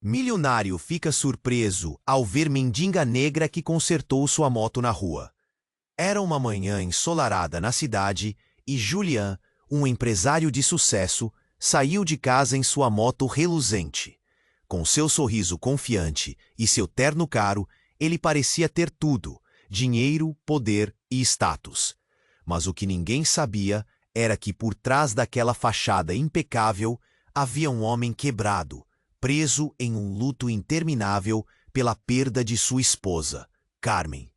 Milionário fica surpreso ao ver mendiga negra que consertou sua moto na rua. Era uma manhã ensolarada na cidade e Julian, um empresário de sucesso, saiu de casa em sua moto reluzente. Com seu sorriso confiante e seu terno caro, ele parecia ter tudo: dinheiro, poder e status. Mas o que ninguém sabia era que por trás daquela fachada impecável havia um homem quebrado, preso em um luto interminável pela perda de sua esposa, Carmen.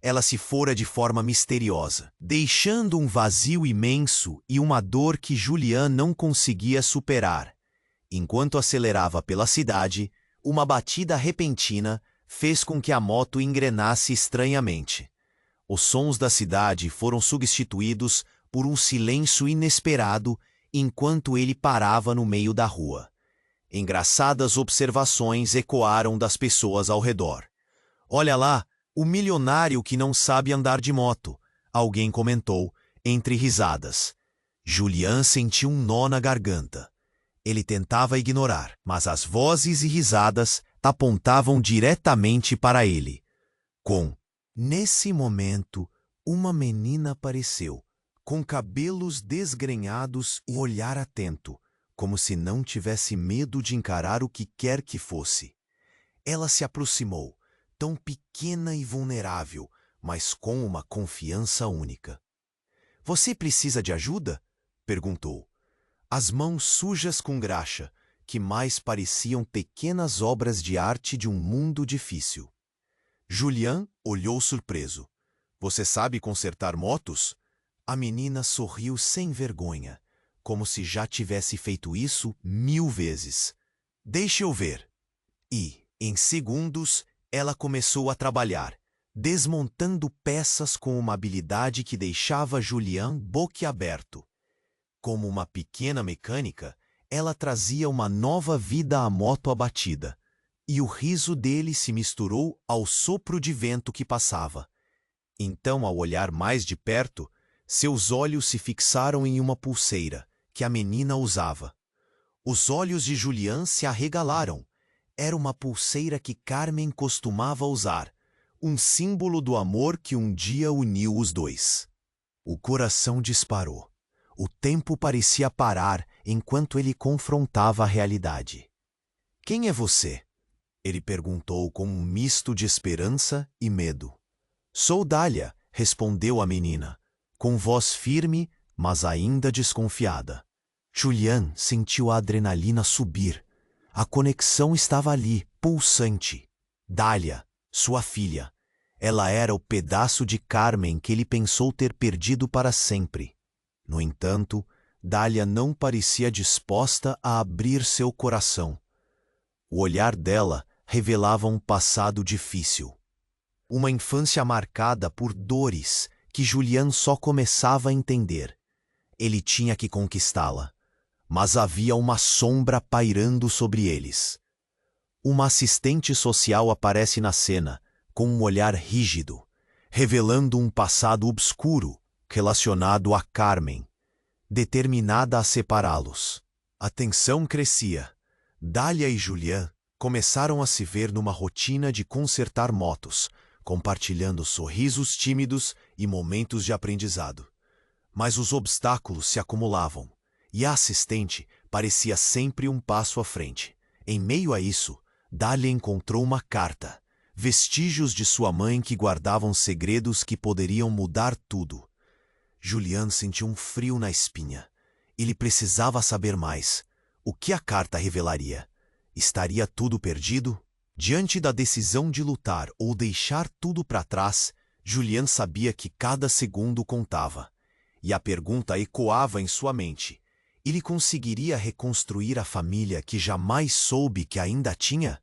Ela se fora de forma misteriosa, deixando um vazio imenso e uma dor que Julian não conseguia superar. Enquanto acelerava pela cidade, uma batida repentina fez com que a moto engrenasse estranhamente. Os sons da cidade foram substituídos por um silêncio inesperado enquanto ele parava no meio da rua. Engraçadas observações ecoaram das pessoas ao redor. "Olha lá, o milionário que não sabe andar de moto", alguém comentou, entre risadas. Julian sentiu um nó na garganta. Ele tentava ignorar, mas as vozes e risadas apontavam diretamente para ele. Nesse momento, uma menina apareceu, com cabelos desgrenhados e olhar atento, como se não tivesse medo de encarar o que quer que fosse. Ela se aproximou, tão pequena e vulnerável, mas com uma confiança única. "Você precisa de ajuda?" perguntou. As mãos sujas com graxa, que mais pareciam pequenas obras de arte de um mundo difícil. Julian olhou surpreso. "Você sabe consertar motos?" A menina sorriu sem vergonha, como se já tivesse feito isso 1000 vezes. "Deixe eu ver." E, em segundos, ela começou a trabalhar, desmontando peças com uma habilidade que deixava Julian boquiaberto. Como uma pequena mecânica, ela trazia uma nova vida à moto abatida, e o riso dele se misturou ao sopro de vento que passava. Então, ao olhar mais de perto, seus olhos se fixaram em uma pulseira que a menina usava. Os olhos de Julian se arregalaram. Era uma pulseira que Carmen costumava usar, um símbolo do amor que um dia uniu os dois. O coração disparou. O tempo parecia parar enquanto ele confrontava a realidade. "Quem é você?" ele perguntou com um misto de esperança e medo. "Sou Dália", respondeu a menina, com voz firme, mas ainda desconfiada. Julian sentiu a adrenalina subir. A conexão estava ali, pulsante. Dália, sua filha. Ela era o pedaço de Carmen que ele pensou ter perdido para sempre. No entanto, Dália não parecia disposta a abrir seu coração. O olhar dela revelava um passado difícil. Uma infância marcada por dores que Julian só começava a entender. Ele tinha que conquistá-la, mas havia uma sombra pairando sobre eles. Uma assistente social aparece na cena, com um olhar rígido, revelando um passado obscuro relacionado a Carmen, determinada a separá-los. A tensão crescia. Dália e Julian começaram a se ver numa rotina de consertar motos, compartilhando sorrisos tímidos e momentos de aprendizado. Mas os obstáculos se acumulavam, e a assistente parecia sempre um passo à frente. Em meio a isso, Dália encontrou uma carta, vestígios de sua mãe que guardavam segredos que poderiam mudar tudo. Julian sentiu um frio na espinha. Ele precisava saber mais. O que a carta revelaria? Estaria tudo perdido? Diante da decisão de lutar ou deixar tudo para trás, Julian sabia que cada segundo contava. E a pergunta ecoava em sua mente. Ele conseguiria reconstruir a família que jamais soube que ainda tinha?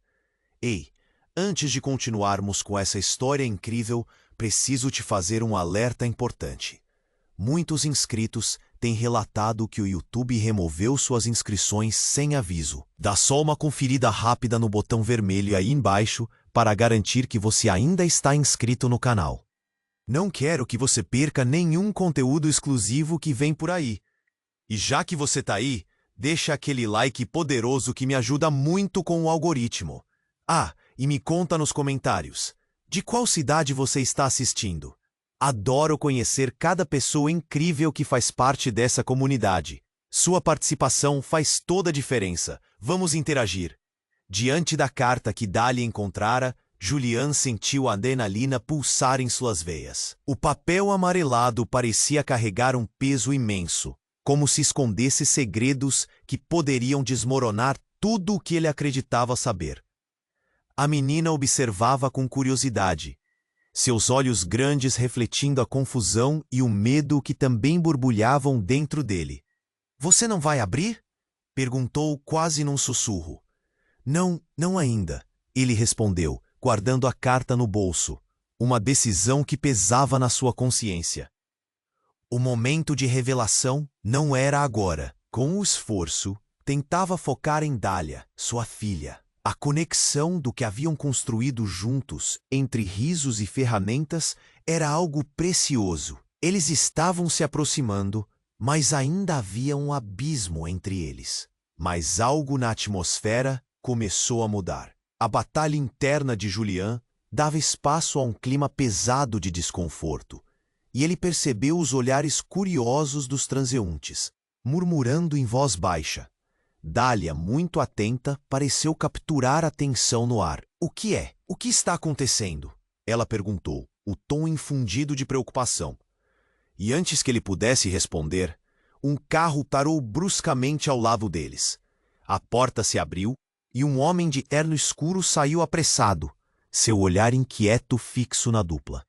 Ei, antes de continuarmos com essa história incrível, preciso te fazer um alerta importante. Muitos inscritos têm relatado que o YouTube removeu suas inscrições sem aviso. Dá só uma conferida rápida no botão vermelho aí embaixo para garantir que você ainda está inscrito no canal. Não quero que você perca nenhum conteúdo exclusivo que vem por aí. E já que você tá aí, Deixa aquele like poderoso que me ajuda muito com o algoritmo. Ah, e me conta nos comentários. De qual cidade você está assistindo? Adoro conhecer cada pessoa incrível que faz parte dessa comunidade. Sua participação faz toda a diferença. Vamos interagir. Diante da carta que Dália encontrara, Julian sentiu a adrenalina pulsar em suas veias. O papel amarelado parecia carregar um peso imenso, como se escondesse segredos que poderiam desmoronar tudo o que ele acreditava saber. A menina observava com curiosidade, seus olhos grandes refletindo a confusão e o medo que também borbulhavam dentro dele. Você não vai abrir? Perguntou quase num sussurro. Não, não ainda, ele respondeu, guardando a carta no bolso, uma decisão que pesava na sua consciência. O momento de revelação não era agora. Com o esforço, tentava focar em Dália, sua filha. A conexão do que haviam construído juntos, entre risos e ferramentas, era algo precioso. Eles estavam se aproximando, mas ainda havia um abismo entre eles. Mas algo na atmosfera começou a mudar. A batalha interna de Julian dava espaço a um clima pesado de desconforto, e ele percebeu os olhares curiosos dos transeuntes, murmurando em voz baixa. Dália, muito atenta, pareceu capturar a tensão no ar. O que é? O que está acontecendo? Ela perguntou, o tom infundido de preocupação. E antes que ele pudesse responder, um carro parou bruscamente ao lado deles. A porta se abriu e um homem de terno escuro saiu apressado, seu olhar inquieto fixo na dupla.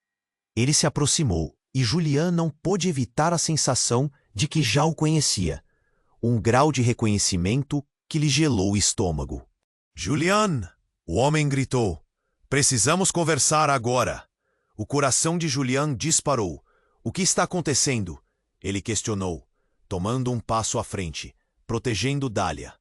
Ele se aproximou e Julian não pôde evitar a sensação de que já o conhecia. Um grau de reconhecimento que lhe gelou o estômago. Julian! O homem gritou. Precisamos conversar agora. O coração de Julian disparou. O que está acontecendo? Ele questionou, tomando um passo à frente, protegendo Dália.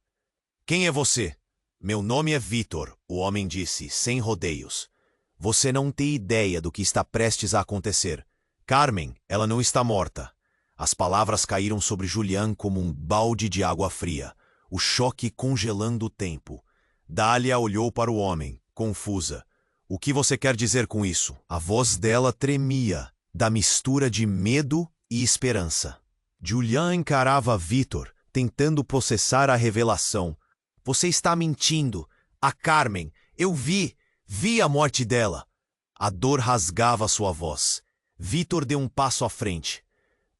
Quem é você? Meu nome é Vitor, o homem disse, sem rodeios. Você não tem ideia do que está prestes a acontecer. Carmen, ela não está morta. As palavras caíram sobre Julian como um balde de água fria, o choque congelando o tempo. Dália olhou para o homem, confusa. O que você quer dizer com isso? A voz dela tremia, da mistura de medo e esperança. Julian encarava Vitor, tentando processar a revelação. Você está mentindo. A Carmen, eu vi a morte dela. A dor rasgava sua voz. Vitor deu um passo à frente.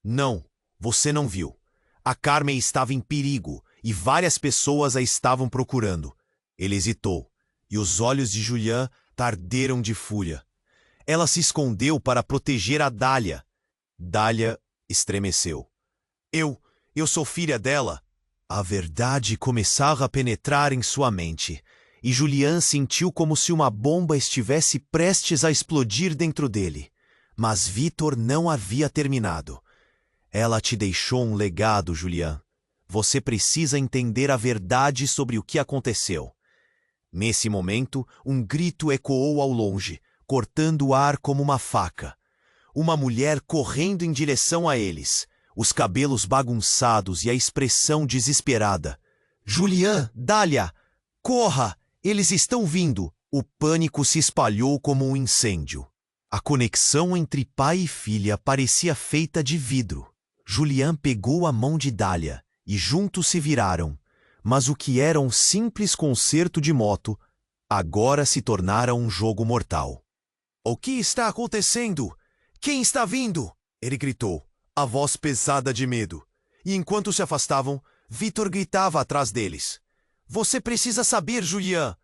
Não, você não viu. A Carmen estava em perigo e várias pessoas a estavam procurando. Ele hesitou, e os olhos de Julian arderam de fúria. Ela se escondeu para proteger a Dália. Dália estremeceu. Eu sou filha dela. A verdade começava a penetrar em sua mente, e Julian sentiu como se uma bomba estivesse prestes a explodir dentro dele. Mas Vitor não havia terminado. Ela te deixou um legado, Julian. Você precisa entender a verdade sobre o que aconteceu. Nesse momento, um grito ecoou ao longe, cortando o ar como uma faca. Uma mulher correndo em direção a eles, os cabelos bagunçados e a expressão desesperada. Julian, Dália, corra! Eles estão vindo! O pânico se espalhou como um incêndio. A conexão entre pai e filha parecia feita de vidro. Julian pegou a mão de Dália e juntos se viraram, mas o que era um simples concerto de moto, agora se tornara um jogo mortal. O que está acontecendo? Quem está vindo? Ele gritou, a voz pesada de medo. E enquanto se afastavam, Vitor gritava atrás deles. Você precisa saber, Julian.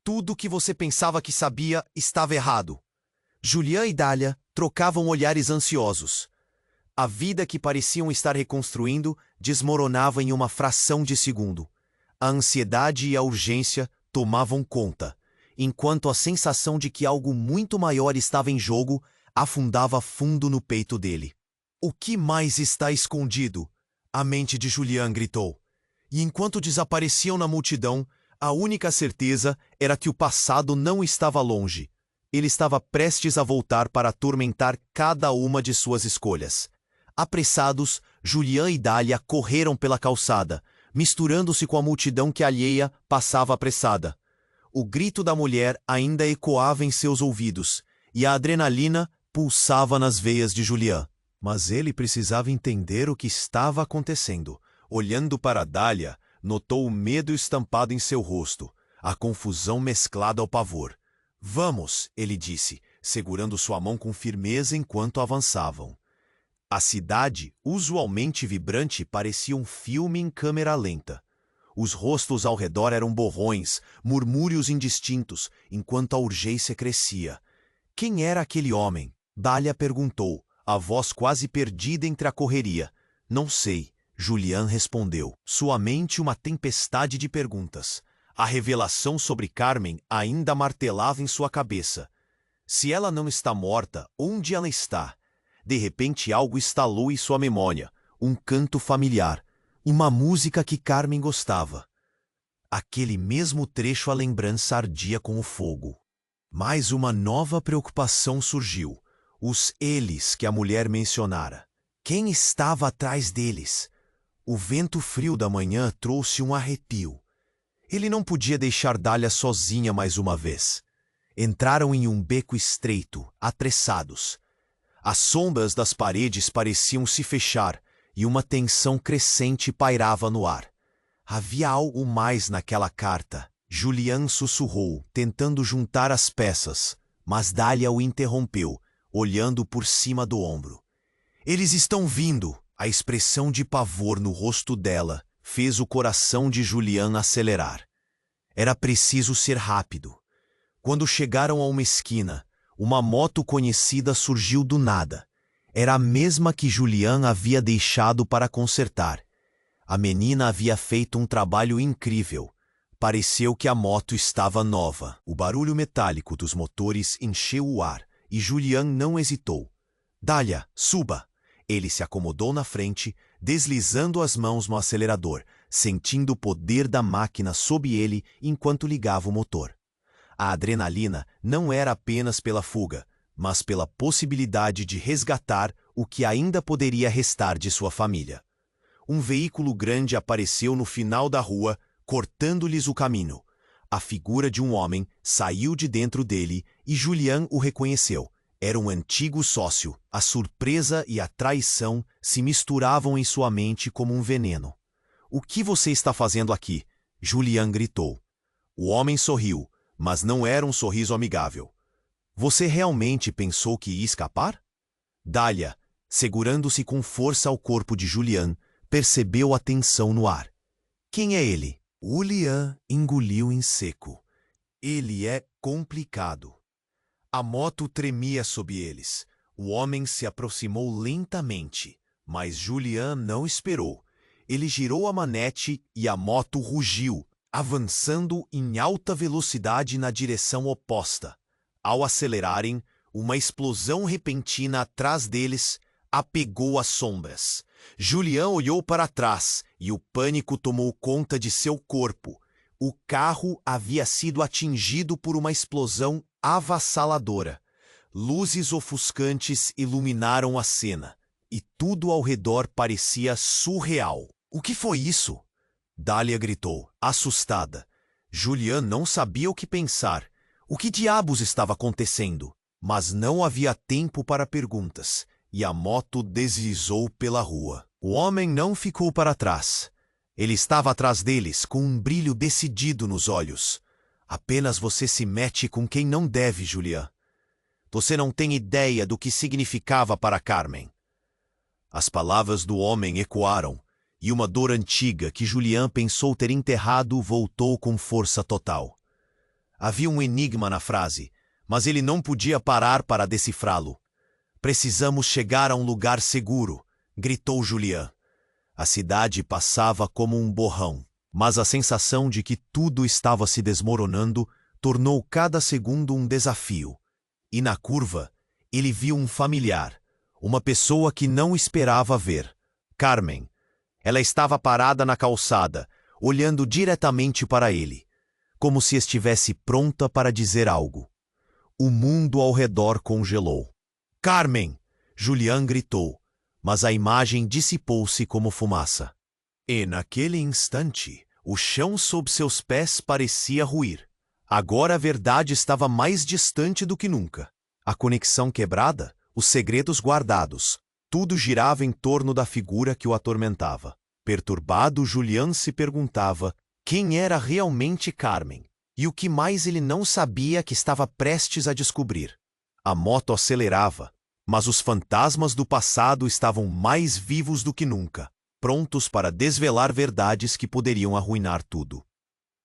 Tudo o que você pensava que sabia estava errado. Julian e Dália trocavam olhares ansiosos. A vida que pareciam estar reconstruindo desmoronava em uma fração de segundo. A ansiedade e a urgência tomavam conta, enquanto a sensação de que algo muito maior estava em jogo afundava fundo no peito dele. O que mais está escondido? A mente de Julian gritou. E enquanto desapareciam na multidão, a única certeza era que o passado não estava longe. Ele estava prestes a voltar para atormentar cada uma de suas escolhas. Apressados, Julian e Dália correram pela calçada, misturando-se com a multidão que alheia passava apressada. O grito da mulher ainda ecoava em seus ouvidos, e a adrenalina pulsava nas veias de Julian. Mas ele precisava entender o que estava acontecendo. Olhando para Dália, notou o medo estampado em seu rosto, a confusão mesclada ao pavor. Vamos, ele disse, segurando sua mão com firmeza enquanto avançavam. A cidade, usualmente vibrante, parecia um filme em câmera lenta. Os rostos ao redor eram borrões, murmúrios indistintos, enquanto a urgência crescia. Quem era aquele homem? Dália perguntou, a voz quase perdida entre a correria. Não sei, Julian respondeu, sua mente uma tempestade de perguntas. A revelação sobre Carmen ainda martelava em sua cabeça. Se ela não está morta, onde ela está? De repente algo estalou em sua memória, um canto familiar, uma música que Carmen gostava. Aquele mesmo trecho a lembrança ardia com o fogo. Mais uma nova preocupação surgiu. Os eles que a mulher mencionara. Quem estava atrás deles? O vento frio da manhã trouxe um arrepio. Ele não podia deixar Dália sozinha mais uma vez. Entraram em um beco estreito, apressados. As sombras das paredes pareciam se fechar e uma tensão crescente pairava no ar. Havia algo mais naquela carta. Julian sussurrou, tentando juntar as peças, mas Dália o interrompeu, olhando por cima do ombro. Eles estão vindo! A expressão de pavor no rosto dela fez o coração de Julian acelerar. Era preciso ser rápido. Quando chegaram a uma esquina, uma moto conhecida surgiu do nada. Era a mesma que Julian havia deixado para consertar. A menina havia feito um trabalho incrível. Pareceu que a moto estava nova. O barulho metálico dos motores encheu o ar, e Julian não hesitou. Dália, suba! Ele se acomodou na frente, deslizando as mãos no acelerador, sentindo o poder da máquina sob ele enquanto ligava o motor. A adrenalina não era apenas pela fuga, mas pela possibilidade de resgatar o que ainda poderia restar de sua família. Um veículo grande apareceu no final da rua, cortando-lhes o caminho. A figura de um homem saiu de dentro dele e Julian o reconheceu. Era um antigo sócio. A surpresa e a traição se misturavam em sua mente como um veneno. O que você está fazendo aqui? Julian gritou. O homem sorriu, mas não era um sorriso amigável. Você realmente pensou que ia escapar? Dália, segurando-se com força ao corpo de Julian, percebeu a tensão no ar. Quem é ele? Julian engoliu em seco. Ele é complicado. A moto tremia sob eles. O homem se aproximou lentamente, mas Julian não esperou. Ele girou a manete e a moto rugiu, avançando em alta velocidade na direção oposta. Ao acelerarem, uma explosão repentina atrás deles apegou as sombras. Julian olhou para trás e o pânico tomou conta de seu corpo. O carro havia sido atingido por uma explosão avassaladora. Luzes ofuscantes iluminaram a cena, e tudo ao redor parecia surreal. O que foi isso? Dália gritou, assustada. Julian não sabia o que pensar. O que diabos estava acontecendo? Mas não havia tempo para perguntas, e a moto deslizou pela rua. O homem não ficou para trás. Ele estava atrás deles, com um brilho decidido nos olhos. Apenas você se mete com quem não deve, Julian. Você não tem ideia do que significava para Carmen. As palavras do homem ecoaram, e uma dor antiga que Julian pensou ter enterrado voltou com força total. Havia um enigma na frase, mas ele não podia parar para decifrá-lo. Precisamos chegar a um lugar seguro, gritou Julian. A cidade passava como um borrão, mas a sensação de que tudo estava se desmoronando tornou cada segundo um desafio. E na curva, ele viu um familiar, uma pessoa que não esperava ver. Carmen. Ela estava parada na calçada, olhando diretamente para ele, como se estivesse pronta para dizer algo. O mundo ao redor congelou. Carmen! Julian gritou, mas a imagem dissipou-se como fumaça. E naquele instante, o chão sob seus pés parecia ruir. Agora a verdade estava mais distante do que nunca. A conexão quebrada, os segredos guardados, tudo girava em torno da figura que o atormentava. Perturbado, Julian se perguntava quem era realmente Carmen e o que mais ele não sabia que estava prestes a descobrir. A moto acelerava, mas os fantasmas do passado estavam mais vivos do que nunca, prontos para desvelar verdades que poderiam arruinar tudo.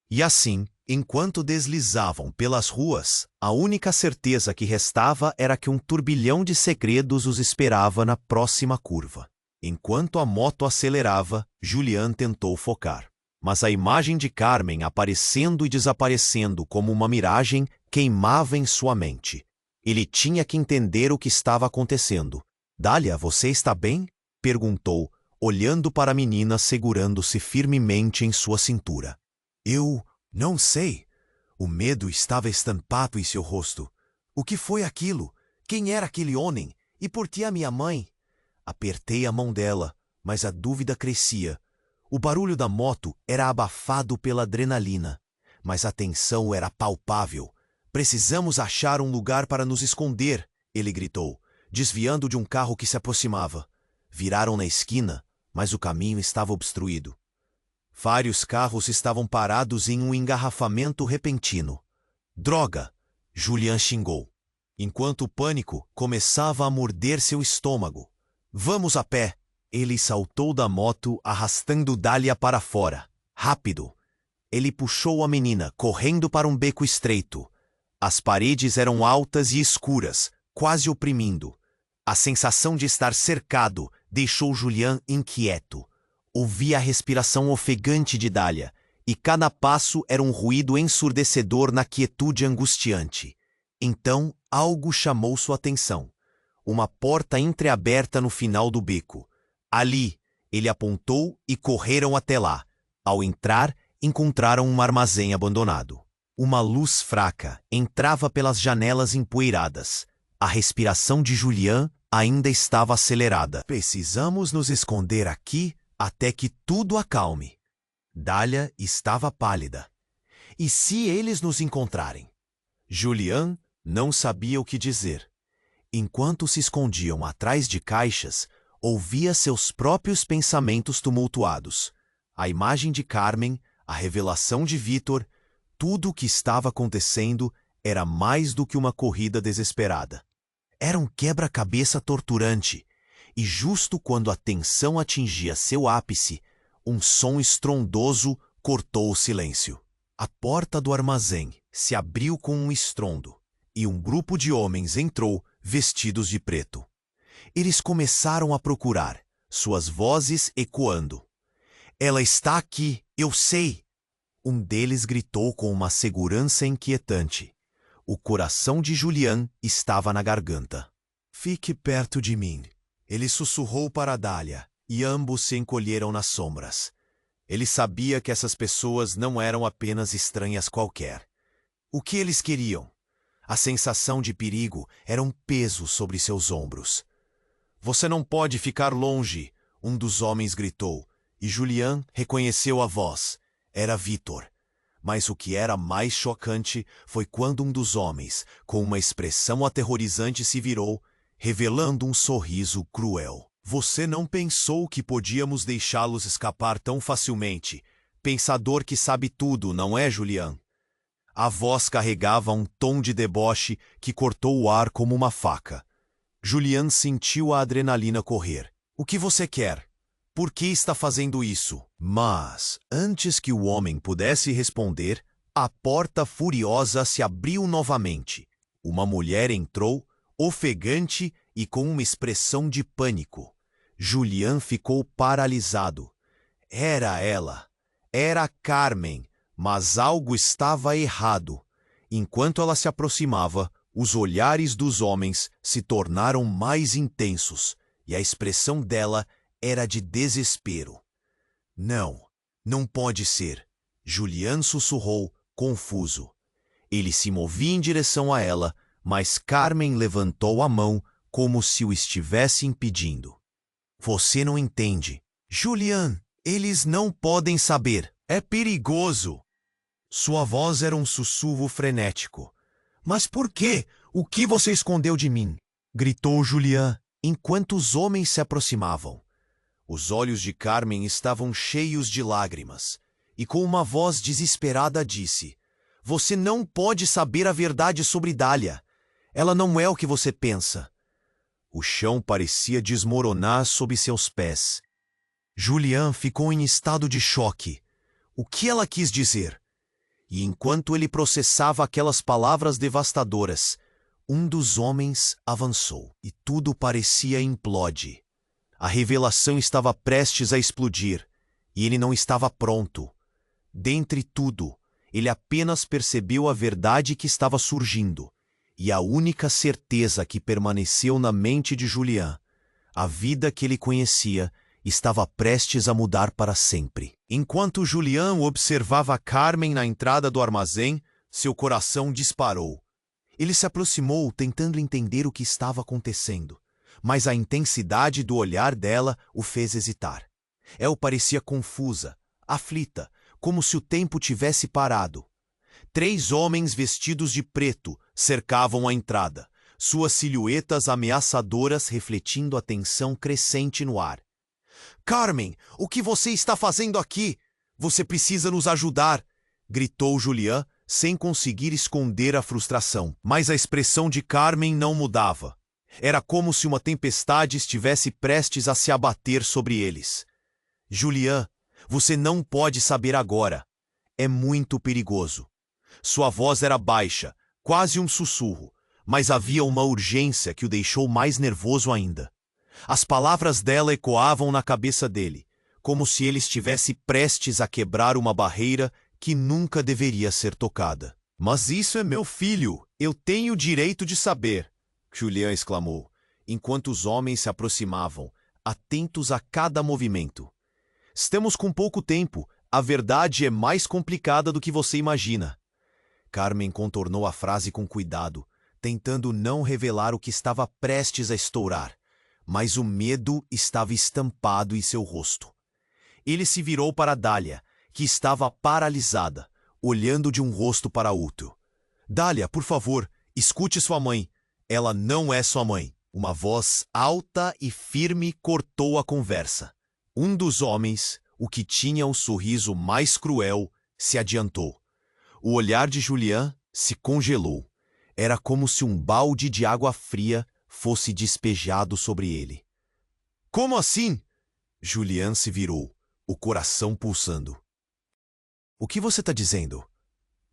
E assim, enquanto deslizavam pelas ruas, a única certeza que restava era que um turbilhão de segredos os esperava na próxima curva. Enquanto a moto acelerava, Julian tentou focar. Mas a imagem de Carmen aparecendo e desaparecendo como uma miragem queimava em sua mente. Ele tinha que entender o que estava acontecendo. "Dália, você está bem?" perguntou, olhando para a menina segurando-se firmemente em sua cintura. "Eu não sei." O medo estava estampado em seu rosto. "O que foi aquilo? Quem era aquele homem? E por que a minha mãe?" Apertei a mão dela, mas a dúvida crescia. O barulho da moto era abafado pela adrenalina, mas a tensão era palpável. "Precisamos achar um lugar para nos esconder", ele gritou, desviando de um carro que se aproximava. Viraram na esquina, mas o caminho estava obstruído. Vários carros estavam parados em um engarrafamento repentino. "Droga!" Julian xingou, enquanto o pânico começava a morder seu estômago. "Vamos a pé!" Ele saltou da moto, arrastando Dália para fora. "Rápido!" Ele puxou a menina, correndo para um beco estreito. As paredes eram altas e escuras, quase oprimindo. A sensação de estar cercado deixou Julian inquieto. Ouvia a respiração ofegante de Dália, e cada passo era um ruído ensurdecedor na quietude angustiante. Então, algo chamou sua atenção. Uma porta entreaberta no final do beco. Ali, ele apontou e correram até lá. Ao entrar, encontraram um armazém abandonado. Uma luz fraca entrava pelas janelas empoeiradas. A respiração de Julian ainda estava acelerada. "Precisamos nos esconder aqui até que tudo acalme." Dália estava pálida. "E se eles nos encontrarem?" Julian não sabia o que dizer. Enquanto se escondiam atrás de caixas, ouvia seus próprios pensamentos tumultuados. A imagem de Carmen, a revelação de Vítor, tudo o que estava acontecendo era mais do que uma corrida desesperada. Era um quebra-cabeça torturante, e justo quando a tensão atingia seu ápice, um som estrondoso cortou o silêncio. A porta do armazém se abriu com um estrondo, e um grupo de homens entrou, vestidos de preto. Eles começaram a procurar, suas vozes ecoando. "Ela está aqui, eu sei!" Um deles gritou com uma segurança inquietante. O coração de Julian estava na garganta. "Fique perto de mim." Ele sussurrou para Dália, e ambos se encolheram nas sombras. Ele sabia que essas pessoas não eram apenas estranhas qualquer. O que eles queriam? A sensação de perigo era um peso sobre seus ombros. "Você não pode ficar longe", um dos homens gritou, e Julian reconheceu a voz. Era Vítor. Mas o que era mais chocante foi quando um dos homens, com uma expressão aterrorizante, se virou, revelando um sorriso cruel. "Você não pensou que podíamos deixá-los escapar tão facilmente. Pensador que sabe tudo, não é, Julian?" A voz carregava um tom de deboche que cortou o ar como uma faca. Julian sentiu a adrenalina correr. "O que você quer? Por que está fazendo isso?" Mas, antes que o homem pudesse responder, a porta furiosa se abriu novamente. Uma mulher entrou, ofegante e com uma expressão de pânico. Julian ficou paralisado. Era ela. Era Carmen, mas algo estava errado. Enquanto ela se aproximava, os olhares dos homens se tornaram mais intensos, e a expressão dela era de desespero. "Não, não pode ser", Julian sussurrou, confuso. Ele se movia em direção a ela, mas Carmen levantou a mão como se o estivesse impedindo. "Você não entende." "Julian, Eles não podem saber. É perigoso. Sua voz era um sussurro frenético. Mas por quê? O que você escondeu de mim? Gritou Julian, enquanto os homens se aproximavam. Os olhos de Carmen estavam cheios de lágrimas, e com uma voz desesperada disse: Você não pode saber a verdade sobre Dália. Ela não é o que você pensa. O chão parecia desmoronar sob seus pés. Julian ficou em estado de choque. O que ela quis dizer? E enquanto ele processava aquelas palavras devastadoras, um dos homens avançou, e tudo parecia implode. A revelação estava prestes a explodir, e ele não estava pronto. Dentre tudo, ele apenas percebeu a verdade que estava surgindo, e a única certeza que permaneceu na mente de Julian, a vida que ele conhecia, estava prestes a mudar para sempre. Enquanto Julian observava Carmen na entrada do armazém, seu coração disparou. Ele se aproximou tentando entender o que estava acontecendo, mas a intensidade do olhar dela o fez hesitar. Ela parecia confusa, aflita, como se o tempo tivesse parado. 3 homens vestidos de preto cercavam a entrada, suas silhuetas ameaçadoras refletindo a tensão crescente no ar. Carmen, o que você está fazendo aqui? Você precisa nos ajudar, gritou Julian, sem conseguir esconder a frustração. Mas a expressão de Carmen não mudava. Era como se uma tempestade estivesse prestes a se abater sobre eles. Julian, você não pode saber agora. É muito perigoso. Sua voz era baixa, quase um sussurro, mas havia uma urgência que o deixou mais nervoso ainda. As palavras dela ecoavam na cabeça dele, como se ele estivesse prestes a quebrar uma barreira que nunca deveria ser tocada. Mas isso é meu filho, eu tenho o direito de saber, Julian exclamou, enquanto os homens se aproximavam, atentos a cada movimento. Estamos com pouco tempo, a verdade é mais complicada do que você imagina. Carmen contornou a frase com cuidado, tentando não revelar o que estava prestes a estourar. Mas o medo estava estampado em seu rosto. Ele se virou para Dália, que estava paralisada, olhando de um rosto para outro. Dália, por favor, escute sua mãe. Ela não é sua mãe. Uma voz alta e firme cortou a conversa. Um dos homens, o que tinha o sorriso mais cruel, se adiantou. O olhar de Julian se congelou. Era como se um balde de água fria fosse despejado sobre ele. Como assim? Julian se virou, o coração pulsando. O que você está dizendo?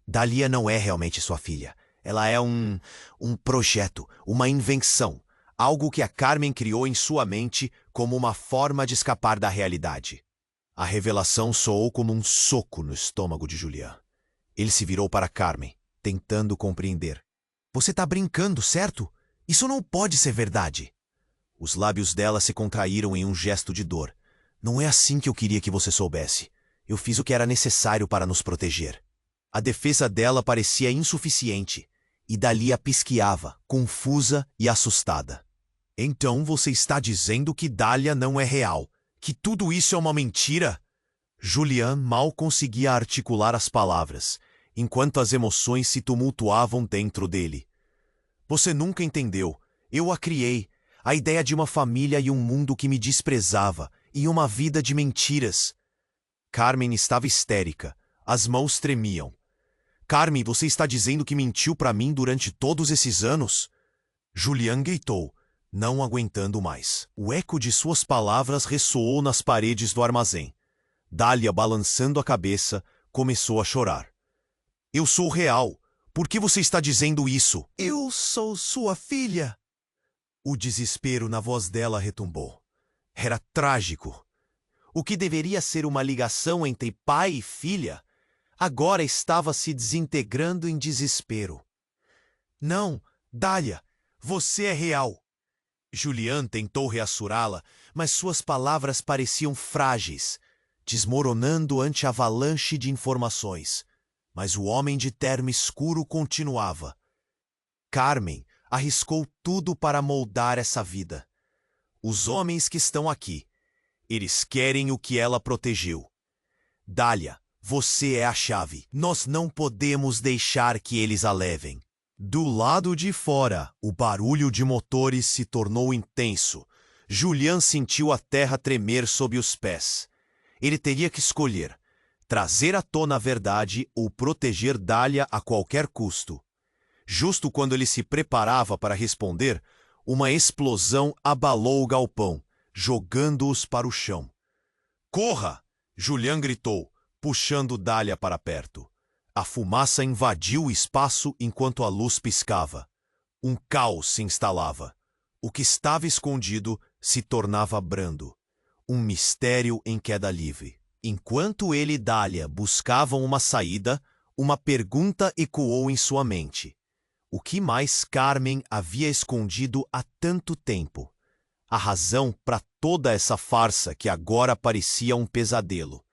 Dália não é realmente sua filha. Ela é um projeto, uma invenção, algo que a Carmen criou em sua mente como uma forma de escapar da realidade. A revelação soou como um soco no estômago de Julian. Ele se virou para Carmen, tentando compreender. Você está brincando, certo? Isso não pode ser verdade. Os lábios dela se contraíram em um gesto de dor. Não é assim que eu queria que você soubesse. Eu fiz o que era necessário para nos proteger. A defesa dela parecia insuficiente, e Dália pisquiava, confusa e assustada. Então você está dizendo que Dália não é real, que tudo isso é uma mentira? Julian mal conseguia articular as palavras, enquanto as emoções se tumultuavam dentro dele. Você nunca entendeu. Eu a criei. A ideia de uma família e um mundo que me desprezava, e uma vida de mentiras. Carmen estava histérica. As mãos tremiam. Carmen, você está dizendo que mentiu para mim durante todos esses anos? Julian gritou, não aguentando mais. O eco de suas palavras ressoou nas paredes do armazém. Dália, balançando a cabeça, começou a chorar. Eu sou real. Por que você está dizendo isso? Eu sou sua filha. O desespero na voz dela retumbou. Era trágico. O que deveria ser uma ligação entre pai e filha, agora estava se desintegrando em desespero. Não, Dália, você é real. Julian tentou reassurá-la, mas suas palavras pareciam frágeis, desmoronando ante a avalanche de informações. Mas o homem de terno escuro continuava. Carmen arriscou tudo para moldar essa vida. Os homens que estão aqui, Eles querem o que ela protegeu. Dália, você é a chave. Nós não podemos deixar que eles a levem. Do lado de fora, o barulho de motores se tornou intenso. Julian sentiu a terra tremer sob os pés. Ele teria que escolher: trazer à tona a verdade ou proteger Dália a qualquer custo. Justo quando ele se preparava para responder, uma explosão abalou o galpão, jogando-os para o chão. "Corra!" Julian gritou, puxando Dália para perto. A fumaça invadiu o espaço enquanto a luz piscava. Um caos se instalava. O que estava escondido se tornava brando. Um mistério em queda livre. Enquanto ele e Dália buscavam uma saída, uma pergunta ecoou em sua mente. O que mais Carmen havia escondido há tanto tempo? A razão para toda essa farsa que agora parecia um pesadelo.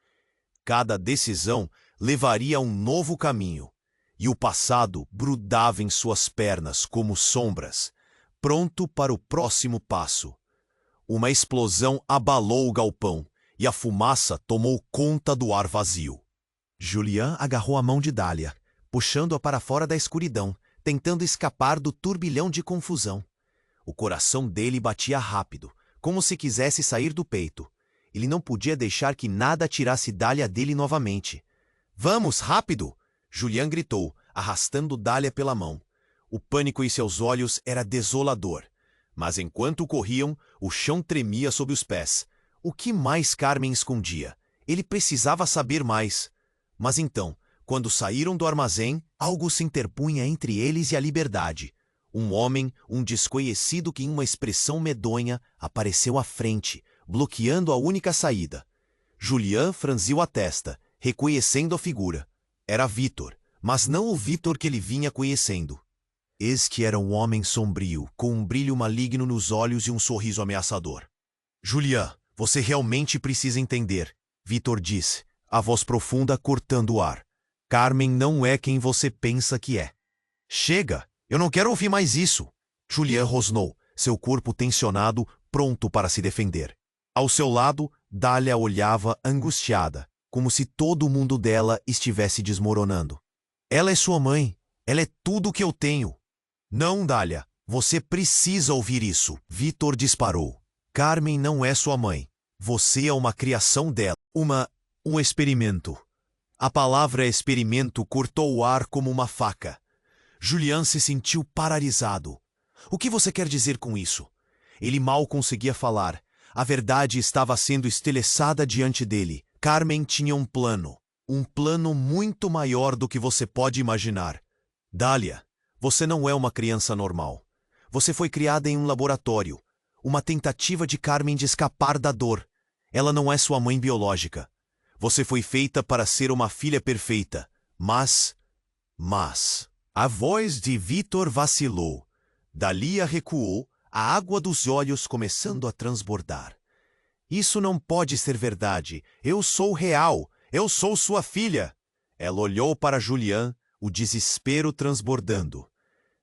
Cada decisão levaria a um novo caminho, e o passado brudava em suas pernas como sombras, pronto para o próximo passo. Uma explosão abalou o galpão, e a fumaça tomou conta do ar vazio. Julian agarrou a mão de Dália, puxando-a para fora da escuridão, tentando escapar do turbilhão de confusão. O coração dele batia rápido, como se quisesse sair do peito. Ele não podia deixar que nada tirasse Dália dele novamente. "Vamos, rápido!" Julian gritou, arrastando Dália pela mão. O pânico em seus olhos era desolador. Mas enquanto corriam, o chão tremia sob os pés. O que mais Carmen escondia? Ele precisava saber mais. Mas então, quando saíram do armazém, algo se interpunha entre eles e a liberdade. Um homem, um desconhecido que em uma expressão medonha apareceu à frente, bloqueando a única saída. Julian franziu a testa, reconhecendo a figura. Era Vítor, mas não o Vítor que ele vinha conhecendo. Eis que era um homem sombrio, com um brilho maligno nos olhos e um sorriso ameaçador. "Julian, você realmente precisa entender", Vítor disse, a voz profunda cortando o ar. "Carmen não é quem você pensa que é." "Chega! Eu não quero ouvir mais isso!" Julian rosnou, seu corpo tensionado, pronto para se defender. Ao seu lado, Dália olhava angustiada, como se todo o mundo dela estivesse desmoronando. "Ela é sua mãe. Ela é tudo o que eu tenho." "Não, Dália. Você precisa ouvir isso." Vítor disparou. "Carmen não é sua mãe. Você é uma criação dela. Um experimento." A palavra experimento cortou o ar como uma faca. Julian se sentiu paralisado. "O que você quer dizer com isso?" Ele mal conseguia falar. A verdade estava sendo estilhaçada diante dele. Carmen tinha um plano muito maior do que você pode imaginar. "Dália, você não é uma criança normal. Você foi criada em um laboratório. Uma tentativa de Carmen de escapar da dor. Ela não é sua mãe biológica. Você foi feita para ser uma filha perfeita. Mas... A voz de Vítor vacilou. Dália recuou, a água dos olhos começando a transbordar. "Isso não pode ser verdade. Eu sou real. Eu sou sua filha." Ela olhou para Julian, o desespero transbordando.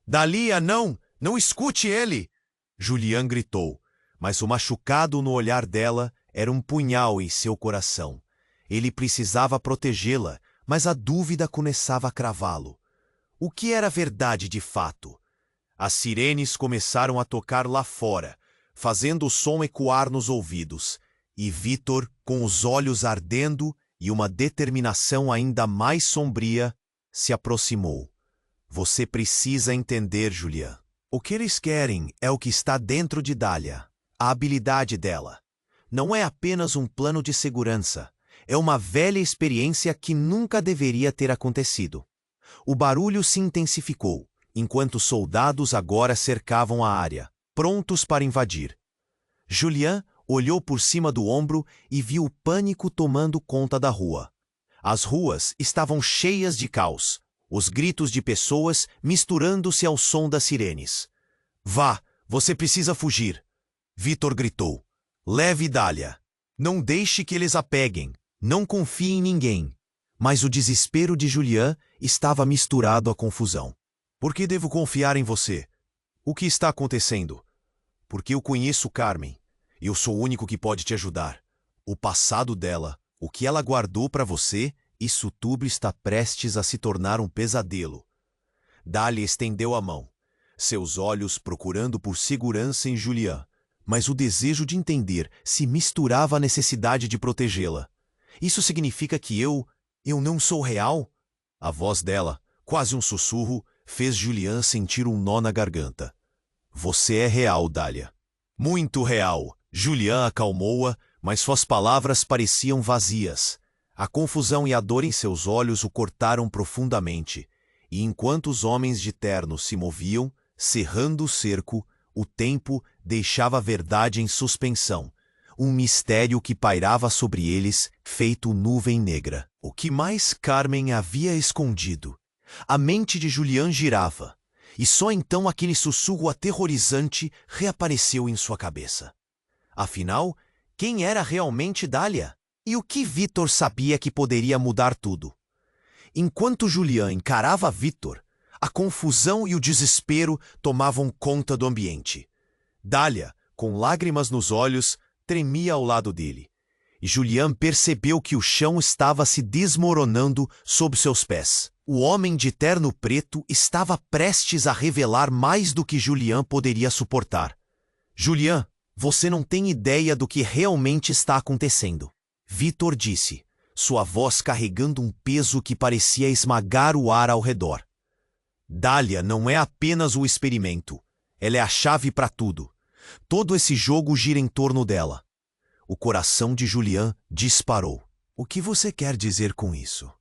"Dália, não! Não escute ele!" Julian gritou, mas o machucado no olhar dela era um punhal em seu coração. Ele precisava protegê-la, mas a dúvida começava a cravá-lo. O que era verdade de fato? As sirenes começaram a tocar lá fora, fazendo o som ecoar nos ouvidos, e Vítor, com os olhos ardendo e uma determinação ainda mais sombria, se aproximou. "Você precisa entender, Julian. O que eles querem é o que está dentro de Dália, a habilidade dela. Não é apenas um plano de segurança, é uma velha experiência que nunca deveria ter acontecido." O barulho se intensificou, enquanto soldados agora cercavam a área, prontos para invadir. Julian olhou por cima do ombro e viu o pânico tomando conta da rua. As ruas estavam cheias de caos, os gritos de pessoas misturando-se ao som das sirenes. "Vá, você precisa fugir!" Vítor gritou. "Leve Dália. Não deixe que eles a peguem. Não confie em ninguém." Mas o desespero de Julian estava misturado à confusão. "Por que devo confiar em você? O que está acontecendo?" "Porque eu conheço Carmen. Eu sou o único que pode te ajudar. O passado dela, o que ela guardou para você, isso tudo está prestes a se tornar um pesadelo. Dália estendeu a mão, seus olhos procurando por segurança em Julian, mas o desejo de entender se misturava à necessidade de protegê-la. Isso significa que eu não sou real? A voz dela, quase um sussurro, fez Julian sentir um nó na garganta. Você é real, Dália. Muito real. Julian acalmou-a, mas suas palavras pareciam vazias. A confusão e a dor em seus olhos o cortaram profundamente, e enquanto os homens de terno se moviam, cerrando o cerco, o tempo deixava a verdade em suspensão, um mistério que pairava sobre eles, feito nuvem negra. O que mais Carmen havia escondido? A mente de Julian girava, e só então aquele sussurro aterrorizante reapareceu em sua cabeça. Afinal, quem era realmente Dália? E o que Vitor sabia que poderia mudar tudo? Enquanto Julian encarava Vitor, a confusão e o desespero tomavam conta do ambiente. Dália, com lágrimas nos olhos, tremia ao lado dele. E Julian percebeu que o chão estava se desmoronando sob seus pés. O homem de terno preto estava prestes a revelar mais do que Julian poderia suportar. Julian, você não tem ideia do que realmente está acontecendo. Vitor disse, sua voz carregando um peso que parecia esmagar o ar ao redor. Dália não é apenas o experimento. Ela é a chave para tudo. Todo esse jogo gira em torno dela. O coração de Julian disparou. O que você quer dizer com isso?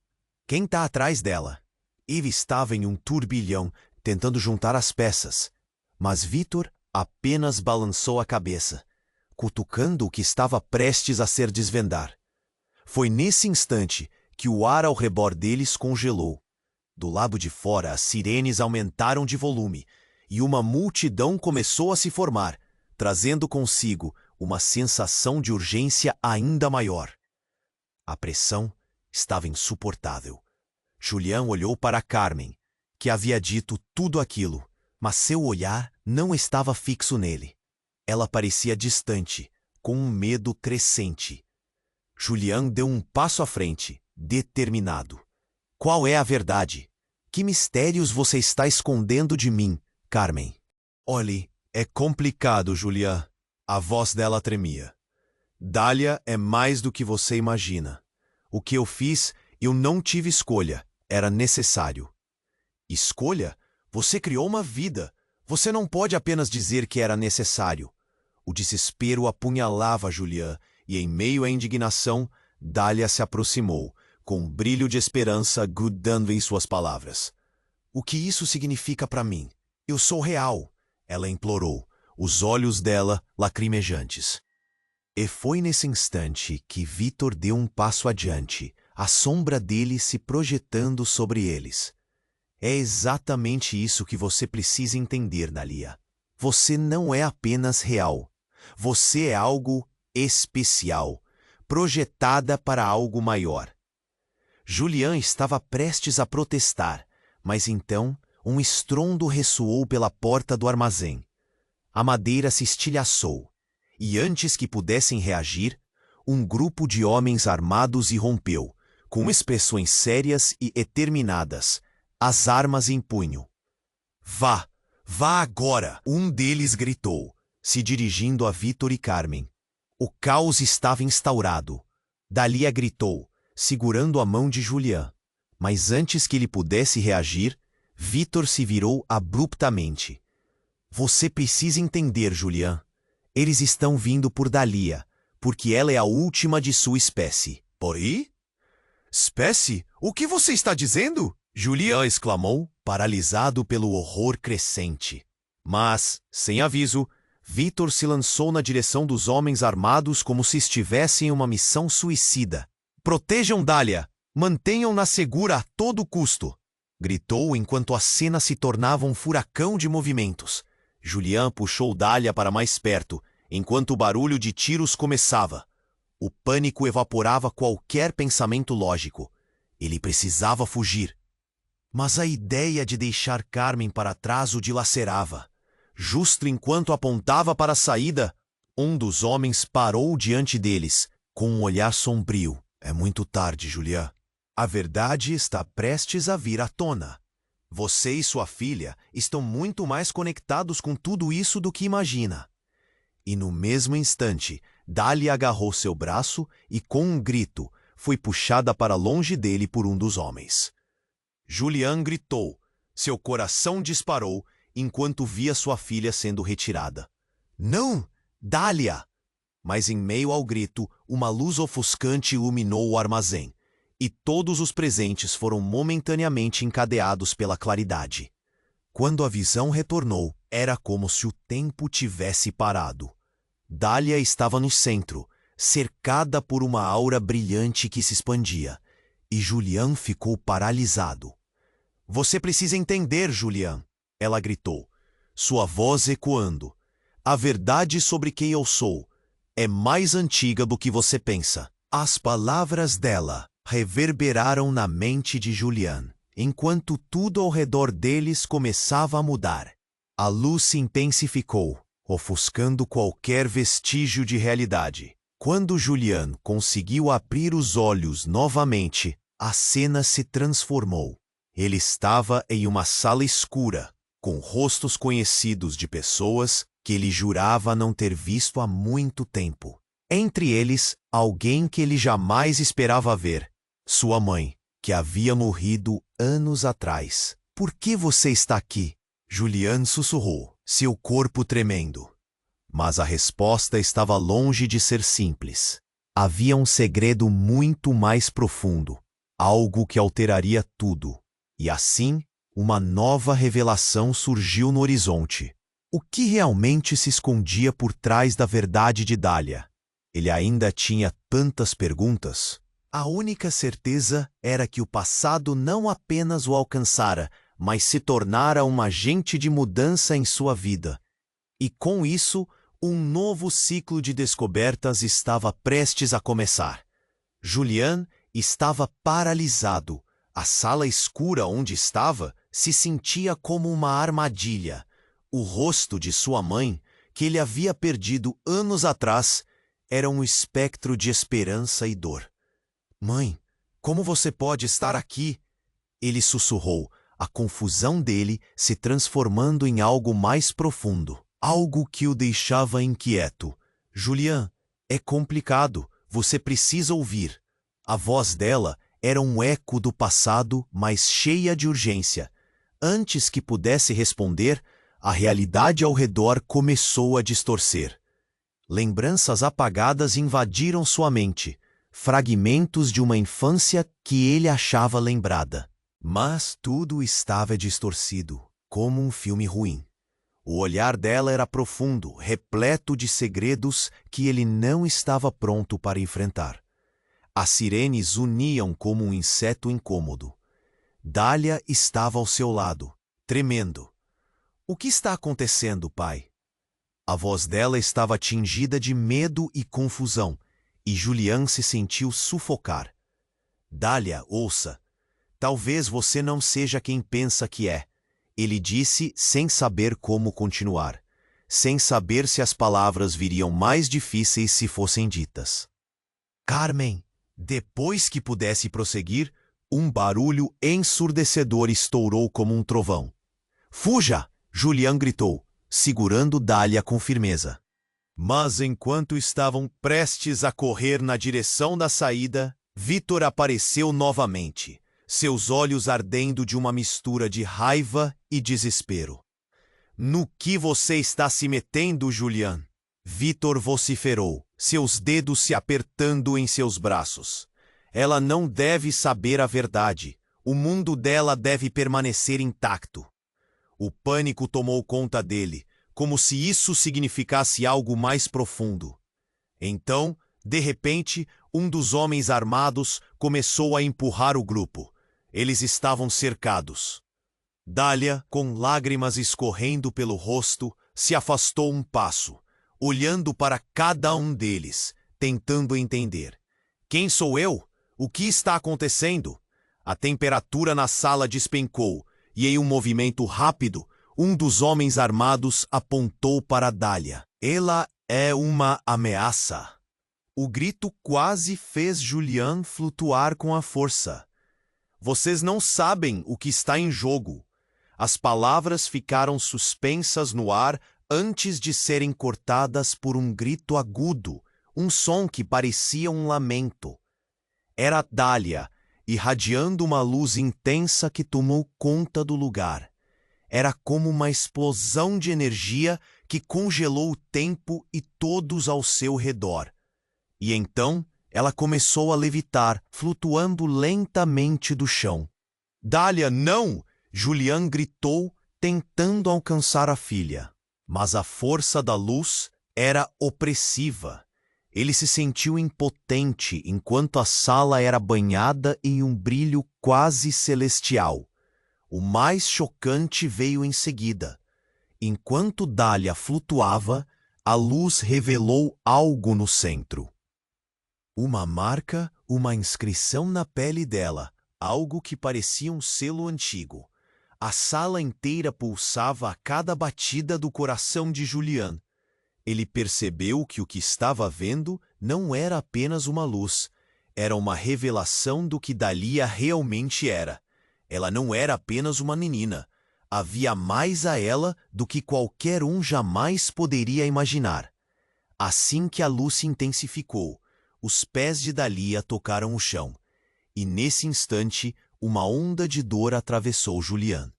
Quem está atrás dela? Ele estava em um turbilhão, tentando juntar as peças. Mas Vitor apenas balançou a cabeça, cutucando o que estava prestes a ser desvendar. Foi nesse instante que o ar ao redor deles congelou. Do lado de fora, as sirenes aumentaram de volume, e uma multidão começou a se formar, trazendo consigo uma sensação de urgência ainda maior. A pressão estava insuportável. Julian olhou para Carmen, que havia dito tudo aquilo, mas seu olhar não estava fixo nele. Ela parecia distante, com um medo crescente. Julian deu um passo à frente, determinado. Qual é a verdade? Que mistérios você está escondendo de mim, Carmen? Olhe, é complicado, Julian. A voz dela tremia. Dália é mais do que você imagina. O que eu fiz, eu não tive escolha. Era necessário. Escolha? Você criou uma vida. Você não pode apenas dizer que era necessário. O desespero apunhalava Julian, e em meio à indignação, Dália se aproximou, com um brilho de esperança grudando em suas palavras. O que isso significa para mim? Eu sou real, ela implorou, os olhos dela lacrimejantes. E foi nesse instante que Vitor deu um passo adiante, a sombra dele se projetando sobre eles. É exatamente isso que você precisa entender, Dália. Você não é apenas real. Você é algo especial, projetada para algo maior. Julian estava prestes a protestar, mas então um estrondo ressoou pela porta do armazém. A madeira se estilhaçou, e antes que pudessem reagir, um grupo de homens armados irrompeu, com expressões sérias e determinadas, as armas em punho. Vá, vá agora! Um deles gritou, se dirigindo a Vitor e Carmen. O caos estava instaurado. Dália gritou, segurando a mão de Julian. Mas antes que ele pudesse reagir, Vitor se virou abruptamente. Você precisa entender, Julian. Eles estão vindo por Dália, porque ela é a última de sua espécie. Por aí? Espécie? O que você está dizendo? Julian exclamou, paralisado pelo horror crescente. Mas, sem aviso, Vitor se lançou na direção dos homens armados como se estivesse em uma missão suicida. Protejam Dália! Mantenham-na segura a todo custo! Gritou enquanto a cena se tornava um furacão de movimentos. Julian puxou Dália para mais perto, enquanto o barulho de tiros começava. O pânico evaporava qualquer pensamento lógico. Ele precisava fugir. Mas a ideia de deixar Carmen para trás o dilacerava. Justo enquanto apontava para a saída, um dos homens parou diante deles, com um olhar sombrio. É muito tarde, Julian. A verdade está prestes a vir à tona. Você e sua filha estão muito mais conectados com tudo isso do que imagina. E no mesmo instante, Dália agarrou seu braço e, com um grito, foi puxada para longe dele por um dos homens. Julian gritou. Seu coração disparou enquanto via sua filha sendo retirada. Não! Dália! Mas em meio ao grito, uma luz ofuscante iluminou o armazém, e todos os presentes foram momentaneamente encadeados pela claridade. Quando a visão retornou, era como se o tempo tivesse parado. Dália estava no centro, cercada por uma aura brilhante que se expandia, e Julian ficou paralisado. Você precisa entender, Julian, ela gritou, sua voz ecoando. A verdade sobre quem eu sou é mais antiga do que você pensa. As palavras dela reverberaram na mente de Julian, enquanto tudo ao redor deles começava a mudar. A luz se intensificou, ofuscando qualquer vestígio de realidade. Quando Julian conseguiu abrir os olhos novamente, a cena se transformou. Ele estava em uma sala escura, com rostos conhecidos de pessoas que ele jurava não ter visto há muito tempo. Entre eles, alguém que ele jamais esperava ver. Sua mãe, que havia morrido anos atrás. Por que você está aqui? Julian sussurrou, seu corpo tremendo. Mas a resposta estava longe de ser simples. Havia um segredo muito mais profundo, algo que alteraria tudo. E assim, uma nova revelação surgiu no horizonte. O que realmente se escondia por trás da verdade de Dália? Ele ainda tinha tantas perguntas. A única certeza era que o passado não apenas o alcançara, mas se tornara um agente de mudança em sua vida. E com isso, um novo ciclo de descobertas estava prestes a começar. Julian estava paralisado. A sala escura onde estava se sentia como uma armadilha. O rosto de sua mãe, que ele havia perdido anos atrás, era um espectro de esperança e dor. Mãe, como você pode estar aqui? Ele sussurrou, a confusão dele se transformando em algo mais profundo. Algo que o deixava inquieto. Julian, é complicado, você precisa ouvir. A voz dela era um eco do passado, mas cheia de urgência. Antes que pudesse responder, a realidade ao redor começou a distorcer. Lembranças apagadas invadiram sua mente, fragmentos de uma infância que ele achava lembrada. Mas tudo estava distorcido, como um filme ruim. O olhar dela era profundo, repleto de segredos que ele não estava pronto para enfrentar. As sirenes uniam como um inseto incômodo. Dália estava ao seu lado, tremendo. O que está acontecendo, pai? A voz dela estava tingida de medo e confusão, e Julian se sentiu sufocar. Dália, ouça. Talvez você não seja quem pensa que é. Ele disse sem saber como continuar, sem saber se as palavras viriam mais difíceis se fossem ditas. Carmen, depois que pudesse prosseguir, um barulho ensurdecedor estourou como um trovão. Fuja! Julian gritou, segurando Dália com firmeza. Mas enquanto estavam prestes a correr na direção da saída, Vítor apareceu novamente, seus olhos ardendo de uma mistura de raiva e desespero. No que você está se metendo, Julian? Vítor vociferou, seus dedos se apertando em seus braços. Ela não deve saber a verdade. O mundo dela deve permanecer intacto. O pânico tomou conta dele, como se isso significasse algo mais profundo. Então, de repente, um dos homens armados começou a empurrar o grupo. Eles estavam cercados. Dália, com lágrimas escorrendo pelo rosto, se afastou um passo, olhando para cada um deles, tentando entender. Quem sou eu? O que está acontecendo? A temperatura na sala despencou, e em um movimento rápido, um dos homens armados apontou para Dália. Ela é uma ameaça. O grito quase fez Julian flutuar com a força. Vocês não sabem o que está em jogo. As palavras ficaram suspensas no ar antes de serem cortadas por um grito agudo, um som que parecia um lamento. Era Dália, irradiando uma luz intensa que tomou conta do lugar. Era como uma explosão de energia que congelou o tempo e todos ao seu redor. E então ela começou a levitar, flutuando lentamente do chão. Dália, não! Julian gritou, tentando alcançar a filha. Mas a força da luz era opressiva. Ele se sentiu impotente enquanto a sala era banhada em um brilho quase celestial. O mais chocante veio em seguida. Enquanto Dália flutuava, a luz revelou algo no centro. Uma marca, uma inscrição na pele dela, algo que parecia um selo antigo. A sala inteira pulsava a cada batida do coração de Julian. Ele percebeu que o que estava vendo não era apenas uma luz, era uma revelação do que Dália realmente era. Ela não era apenas uma menina. Havia mais a ela do que qualquer um jamais poderia imaginar. Assim que a luz se intensificou, os pés de Dália tocaram o chão. E nesse instante, uma onda de dor atravessou Julian.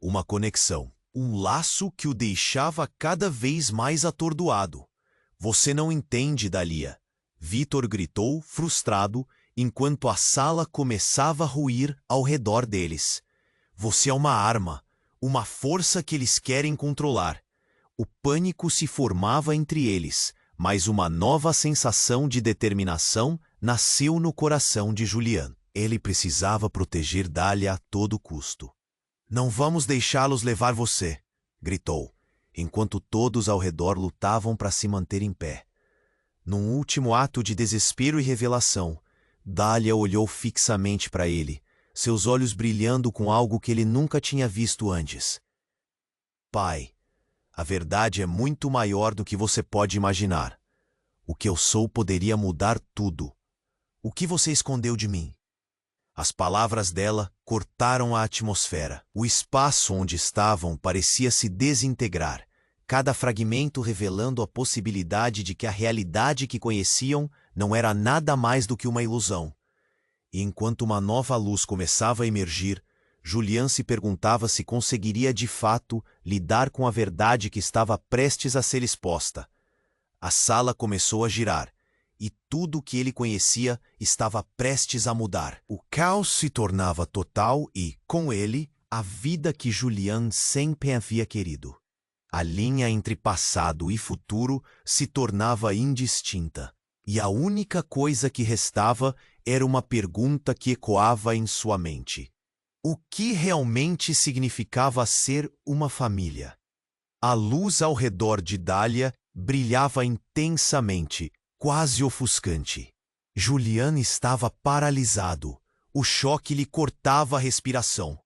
Uma conexão, um laço que o deixava cada vez mais atordoado. Você não entende, Dália. Vítor gritou, frustrado, enquanto a sala começava a ruir ao redor deles. Você é uma arma, uma força que eles querem controlar. O pânico se formava entre eles, mas uma nova sensação de determinação nasceu no coração de Julian. Ele precisava proteger Dália a todo custo. Não vamos deixá-los levar você, gritou, enquanto todos ao redor lutavam para se manter em pé. Num último ato de desespero e revelação, Dália olhou fixamente para ele, seus olhos brilhando com algo que ele nunca tinha visto antes. Pai, a verdade é muito maior do que você pode imaginar. O que eu sou poderia mudar tudo. O que você escondeu de mim? As palavras dela cortaram a atmosfera. O espaço onde estavam parecia se desintegrar, cada fragmento revelando a possibilidade de que a realidade que conheciam não era nada mais do que uma ilusão. E enquanto uma nova luz começava a emergir, Julian se perguntava se conseguiria de fato lidar com a verdade que estava prestes a ser exposta. A sala começou a girar, e tudo o que ele conhecia estava prestes a mudar. O caos se tornava total e, com ele, a vida que Julian sempre havia querido. A linha entre passado e futuro se tornava indistinta, e a única coisa que restava era uma pergunta que ecoava em sua mente. O que realmente significava ser uma família? A luz ao redor de Dália brilhava intensamente, quase ofuscante. Julian estava paralisado. O choque lhe cortava a respiração.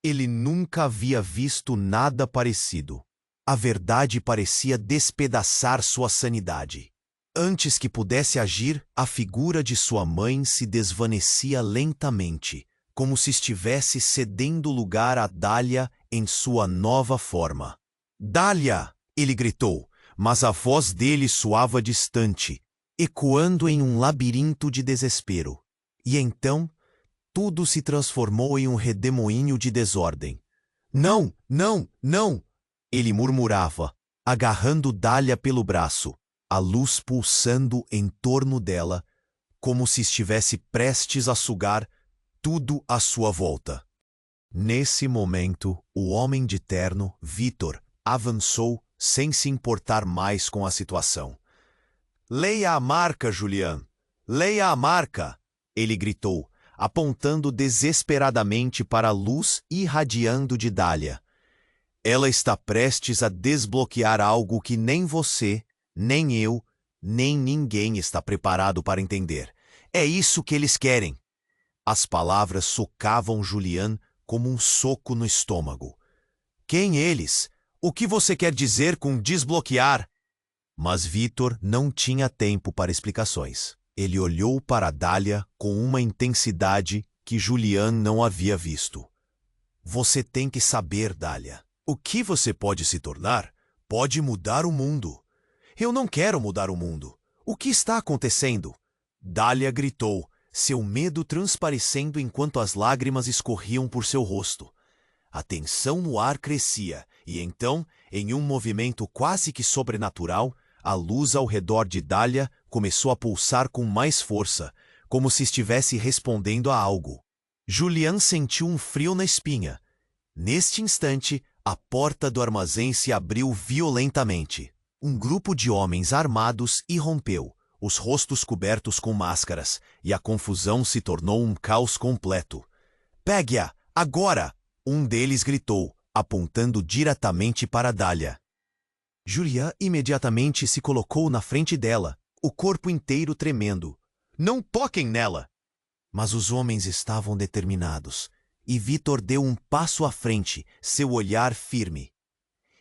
Ele nunca havia visto nada parecido. A verdade parecia despedaçar sua sanidade. Antes que pudesse agir, a figura de sua mãe se desvanecia lentamente, como se estivesse cedendo lugar a Dália em sua nova forma. Dália! Ele gritou, mas a voz dele soava distante, ecoando em um labirinto de desespero. E então, tudo se transformou em um redemoinho de desordem. Não, não, não! Ele murmurava, agarrando Dália pelo braço, a luz pulsando em torno dela, como se estivesse prestes a sugar tudo à sua volta. Nesse momento, o homem de terno, Vítor, avançou sem se importar mais com a situação. Leia a marca, Julian! Leia a marca! Ele gritou, apontando desesperadamente para a luz irradiando de Dália. Ela está prestes a desbloquear algo que nem você, nem eu, nem ninguém está preparado para entender. É isso que eles querem. As palavras socavam Julian como um soco no estômago. Quem eles? O que você quer dizer com desbloquear? Mas Vitor não tinha tempo para explicações. Ele olhou para Dália com uma intensidade que Julian não havia visto. Você tem que saber, Dália. O que você pode se tornar pode mudar o mundo. Eu não quero mudar o mundo. O que está acontecendo? Dália gritou, seu medo transparecendo enquanto as lágrimas escorriam por seu rosto. A tensão no ar crescia, e então, em um movimento quase que sobrenatural, a luz ao redor de Dália começou a pulsar com mais força, como se estivesse respondendo a algo. Julian sentiu um frio na espinha. Neste instante, a porta do armazém se abriu violentamente. Um grupo de homens armados irrompeu, os rostos cobertos com máscaras, e a confusão se tornou um caos completo. Pegue-a, agora! Um deles gritou, apontando diretamente para Dália. Julian imediatamente se colocou na frente dela, o corpo inteiro tremendo. Não toquem nela! Mas os homens estavam determinados, e Vitor deu um passo à frente, seu olhar firme.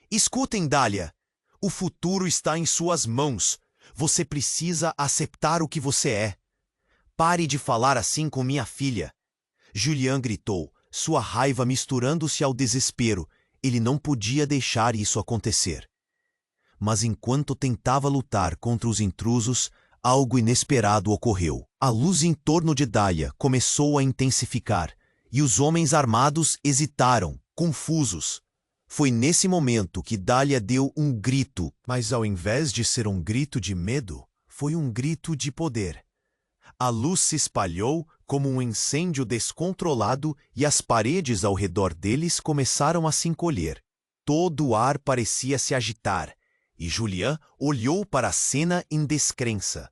Escutem, Dália! O futuro está em suas mãos. Você precisa aceitar o que você é. Pare de falar assim com minha filha. Julian gritou, sua raiva misturando-se ao desespero. Ele não podia deixar isso acontecer. Mas enquanto tentava lutar contra os intrusos, algo inesperado ocorreu. A luz em torno de Dália começou a intensificar, e os homens armados hesitaram, confusos. Foi nesse momento que Dália deu um grito, mas ao invés de ser um grito de medo, foi um grito de poder. A luz se espalhou como um incêndio descontrolado e as paredes ao redor deles começaram a se encolher. Todo o ar parecia se agitar, e Julian olhou para a cena em descrença.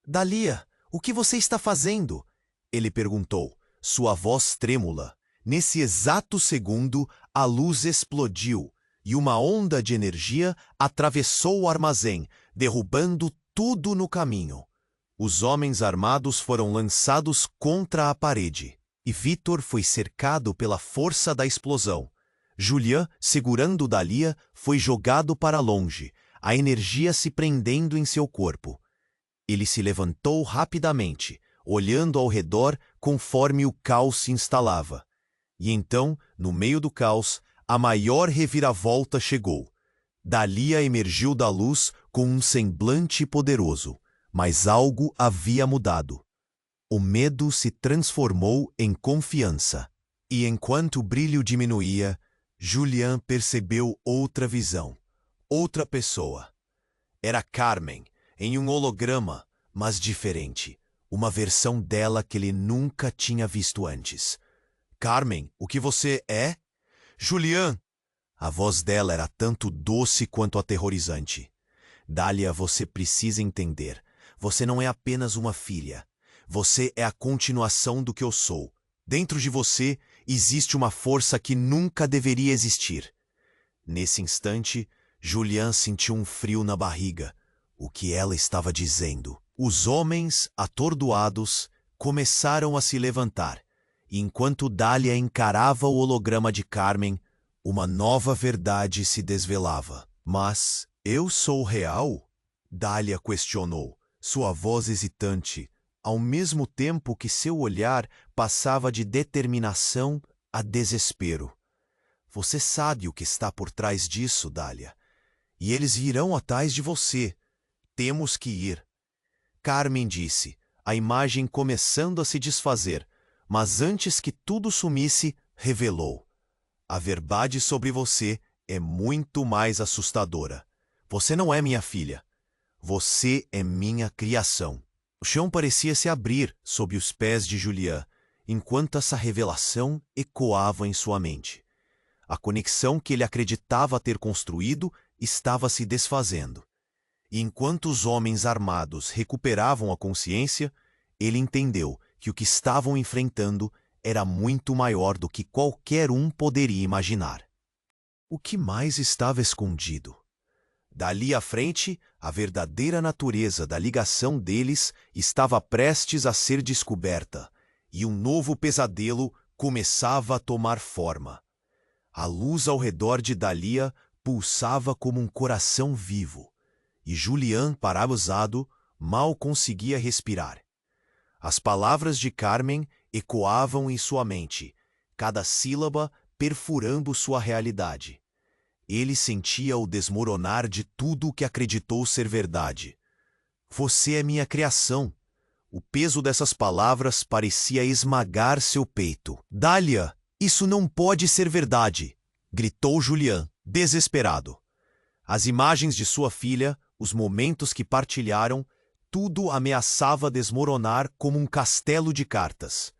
Dália, o que você está fazendo? Ele perguntou, sua voz trêmula. Nesse exato segundo, a luz explodiu e uma onda de energia atravessou o armazém, derrubando tudo no caminho. Os homens armados foram lançados contra a parede e Vitor foi cercado pela força da explosão. Julian, segurando Dália, foi jogado para longe, a energia se prendendo em seu corpo. Ele se levantou rapidamente, olhando ao redor conforme o caos se instalava. E então, no meio do caos, a maior reviravolta chegou. Dália emergiu da luz com um semblante poderoso, mas algo havia mudado. O medo se transformou em confiança. E enquanto o brilho diminuía, Julian percebeu outra visão, outra pessoa. Era Carmen, em um holograma, mas diferente, uma versão dela que ele nunca tinha visto antes. Carmen, o que você é? Julian! A voz dela era tanto doce quanto aterrorizante. Dália, você precisa entender. Você não é apenas uma filha. Você é a continuação do que eu sou. Dentro de você existe uma força que nunca deveria existir. Nesse instante, Julian sentiu um frio na barriga. O que ela estava dizendo? Os homens, atordoados, começaram a se levantar. E enquanto Dália encarava o holograma de Carmen, uma nova verdade se desvelava. Mas eu sou real? Dália questionou, sua voz hesitante, ao mesmo tempo que seu olhar passava de determinação a desespero. Você sabe o que está por trás disso, Dália. E eles virão atrás de você. Temos que ir. Carmen disse, a imagem começando a se desfazer, mas antes que tudo sumisse, revelou. A verdade sobre você é muito mais assustadora. Você não é minha filha. Você é minha criação. O chão parecia se abrir sob os pés de Julian, enquanto essa revelação ecoava em sua mente. A conexão que ele acreditava ter construído estava se desfazendo. E enquanto os homens armados recuperavam a consciência, ele entendeu que o que estavam enfrentando era muito maior do que qualquer um poderia imaginar. O que mais estava escondido? Dali à frente, a verdadeira natureza da ligação deles estava prestes a ser descoberta, e um novo pesadelo começava a tomar forma. A luz ao redor de Dália pulsava como um coração vivo, e Julian, paralisado, mal conseguia respirar. As palavras de Carmen ecoavam em sua mente, cada sílaba perfurando sua realidade. Ele sentia o desmoronar de tudo o que acreditou ser verdade. Você é minha criação. O peso dessas palavras parecia esmagar seu peito. Dália, isso não pode ser verdade, gritou Julian, desesperado. As imagens de sua filha, os momentos que partilharam, tudo ameaçava desmoronar como um castelo de cartas.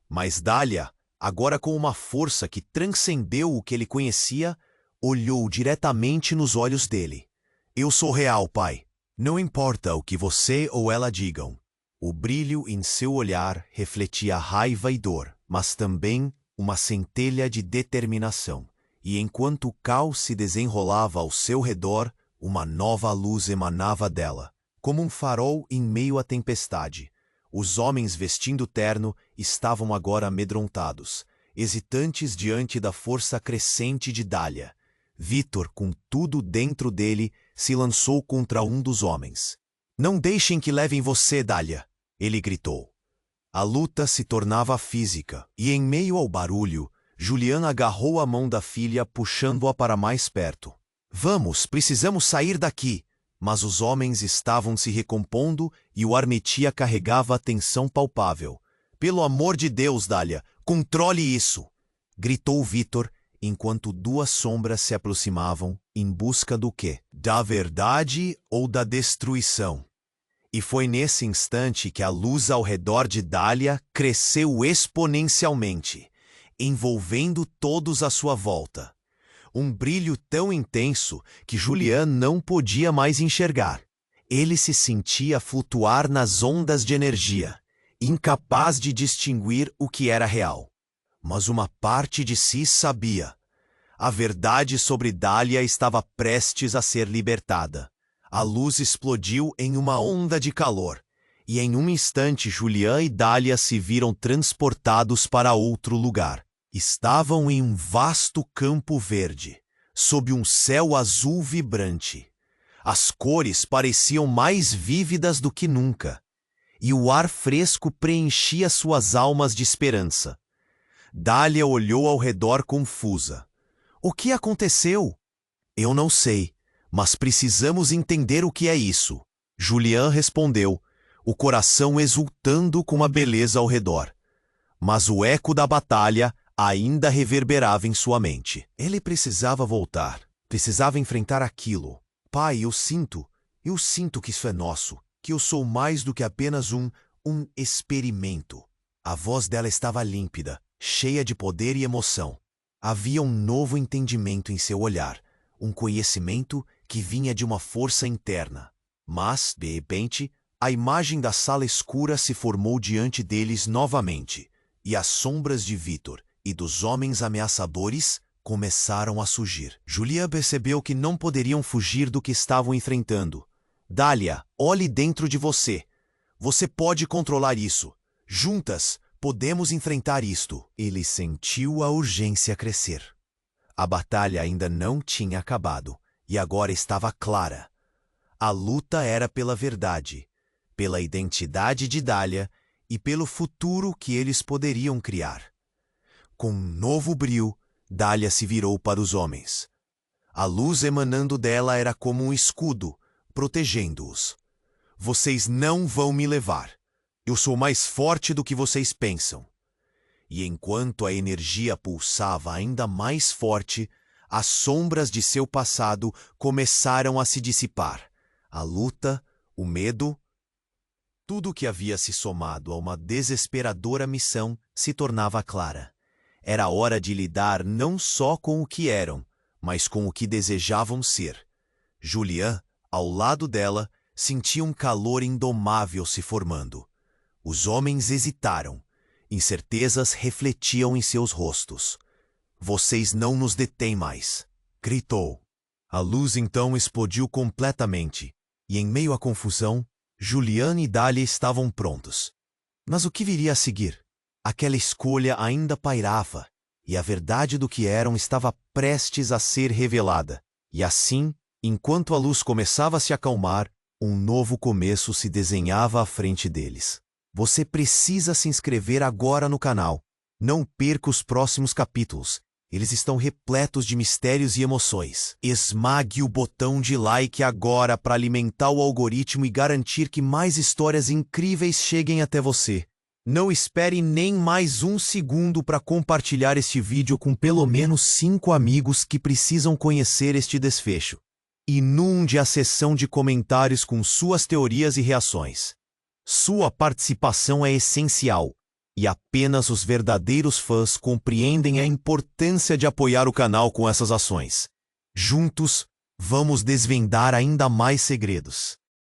Mas Dália, agora com uma força que transcendeu o que ele conhecia, olhou diretamente nos olhos dele. Eu sou real, pai. Não importa o que você ou ela digam. O brilho em seu olhar refletia raiva e dor, mas também uma centelha de determinação. E enquanto o caos se desenrolava ao seu redor, uma nova luz emanava dela, como um farol em meio à tempestade. Os homens vestindo terno estavam agora amedrontados, hesitantes diante da força crescente de Dália. Vitor, com tudo dentro dele, se lançou contra um dos homens. Não deixem que levem você, Dália, ele gritou. A luta se tornava física, e em meio ao barulho, Julian agarrou a mão da filha, puxando-a para mais perto. Vamos, precisamos sair daqui. Mas os homens estavam se recompondo e o Armetia carregava a tensão palpável. Pelo amor de Deus, Dália, controle isso! Gritou Vitor, enquanto duas sombras se aproximavam, em busca do quê? Da verdade ou da destruição? E foi nesse instante que a luz ao redor de Dália cresceu exponencialmente, envolvendo todos à sua volta. Um brilho tão intenso que Julian não podia mais enxergar. Ele se sentia flutuar nas ondas de energia, incapaz de distinguir o que era real. Mas uma parte de si sabia. A verdade sobre Dália estava prestes a ser libertada. A luz explodiu em uma onda de calor, e em um instante Julian e Dália se viram transportados para outro lugar. Estavam em um vasto campo verde, sob um céu azul vibrante. As cores pareciam mais vívidas do que nunca, e o ar fresco preenchia suas almas de esperança. Dália olhou ao redor confusa. O que aconteceu? Eu não sei, mas precisamos entender o que é isso. Julian respondeu, o coração exultando com a beleza ao redor. Mas o eco da batalha ainda reverberava em sua mente. Ele precisava voltar, precisava enfrentar aquilo. Pai, eu sinto que isso é nosso, que eu sou mais do que apenas um experimento. A voz dela estava límpida, cheia de poder e emoção. Havia um novo entendimento em seu olhar, um conhecimento que vinha de uma força interna. Mas, de repente, a imagem da sala escura se formou diante deles novamente, e as sombras de Vitor e dos homens ameaçadores começaram a surgir. Julia percebeu que não poderiam fugir do que estavam enfrentando. Dália, olhe dentro de você. Você pode controlar isso. Juntas, podemos enfrentar isto. Ele sentiu a urgência crescer. A batalha ainda não tinha acabado, e agora estava clara. A luta era pela verdade, pela identidade de Dália e pelo futuro que eles poderiam criar. Com um novo brio, Dália se virou para os homens. A luz emanando dela era como um escudo, protegendo-os. Vocês não vão me levar. Eu sou mais forte do que vocês pensam. E enquanto a energia pulsava ainda mais forte, as sombras de seu passado começaram a se dissipar. A luta, o medo, tudo que havia se somado a uma desesperadora missão se tornava clara. Era hora de lidar não só com o que eram, mas com o que desejavam ser. Julian, ao lado dela, sentia um calor indomável se formando. Os homens hesitaram. Incertezas refletiam em seus rostos. Vocês não nos detêm mais, gritou. A luz então explodiu completamente, e em meio à confusão, Julian e Dália estavam prontos. Mas o que viria a seguir? Aquela escolha ainda pairava, e a verdade do que eram estava prestes a ser revelada. E assim, Enquanto a luz começava a se acalmar, um novo começo se desenhava à frente deles. Você precisa se inscrever agora no canal. Não perca os próximos capítulos. Eles estão repletos de mistérios e emoções. Esmague o botão de like agora para alimentar o algoritmo e garantir que mais histórias incríveis cheguem até você. Não espere nem mais um segundo para compartilhar este vídeo com pelo menos 5 amigos que precisam conhecer este desfecho. Inunde a seção de comentários com suas teorias e reações. Sua participação é essencial. E apenas os verdadeiros fãs compreendem a importância de apoiar o canal com essas ações. Juntos, vamos desvendar ainda mais segredos.